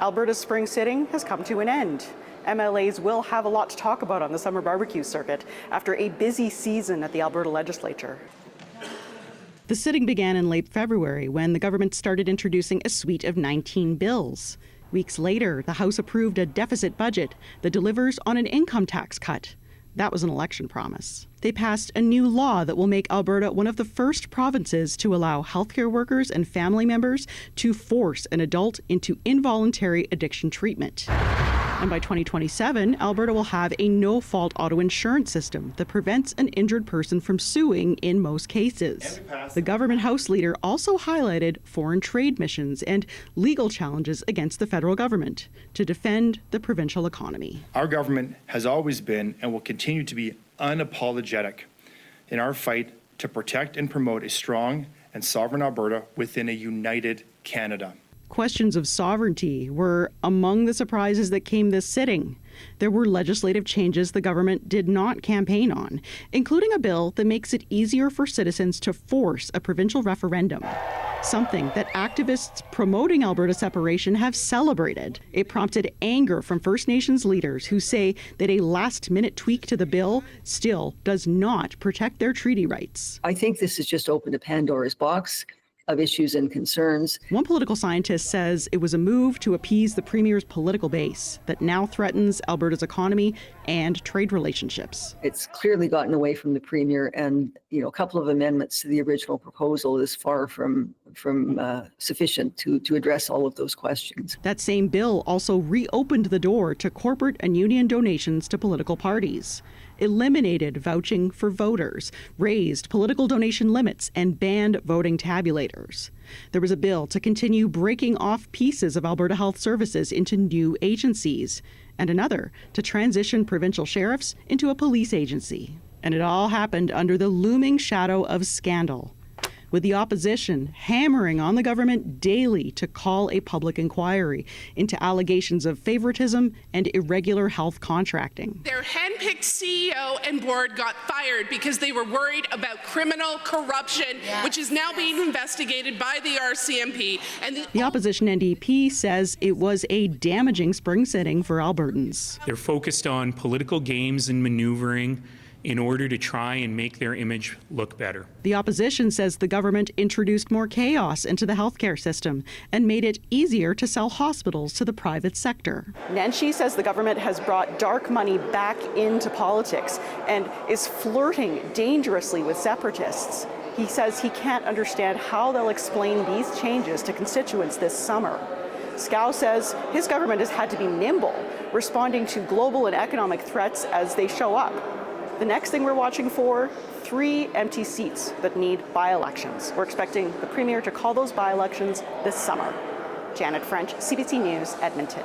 Alberta's spring sitting has come to an end. MLAs will have a lot to talk about on the summer barbecue circuit after a busy season at the Alberta Legislature. The sitting began in late February when the government started introducing a suite of 19 bills. Weeks later, the House approved a deficit budget that delivers on an income tax cut. That was an election promise. They passed a new law that will make Alberta one of the first provinces to allow healthcare workers and family members to force an adult into involuntary addiction treatment. And by 2027, Alberta will have a no-fault auto insurance system that prevents an injured person from suing in most cases. The government House leader also highlighted foreign trade missions and legal challenges against the federal government to defend the provincial economy. Our government has always been and will continue to be unapologetic in our fight to protect and promote a strong and sovereign Alberta within a united Canada. Questions of sovereignty were among the surprises that came this sitting. There were legislative changes the government did not campaign on, including a bill that makes it easier for citizens to force a provincial referendum, something that activists promoting Alberta separation have celebrated. It prompted anger from First Nations leaders who say that a last-minute tweak to the bill still does not protect their treaty rights. I think this has just opened a Pandora's box of issues and concerns. One political scientist says it was a move to appease the Premier's political base that now threatens Alberta's economy and trade relationships. It's clearly gotten away from the Premier, and a couple of amendments to the original proposal is far from sufficient to address all of those questions. That same bill also reopened the door to corporate and union donations to political parties, eliminated vouching for voters, raised political donation limits, and banned voting tabulators. There was a bill to continue breaking off pieces of Alberta Health Services into new agencies, and another to transition provincial sheriffs into a police agency. And it all happened under the looming shadow of scandal, with the opposition hammering on the government daily to call a public inquiry into allegations of favoritism and irregular health contracting. Their handpicked CEO and board got fired because they were worried about criminal corruption, which is now being investigated by the RCMP. And the opposition NDP says it was a damaging spring sitting for Albertans. They're focused on political games and maneuvering in order to try and make their image look better. The opposition says the government introduced more chaos into the healthcare system and made it easier to sell hospitals to the private sector. Nenshi says the government has brought dark money back into politics and is flirting dangerously with separatists. He says he can't understand how they'll explain these changes to constituents this summer. Scow says his government has had to be nimble, responding to global and economic threats as they show up. The next thing we're watching for, 3 empty seats that need by-elections. We're expecting the Premier to call those by-elections this summer. Janet French, CBC News, Edmonton.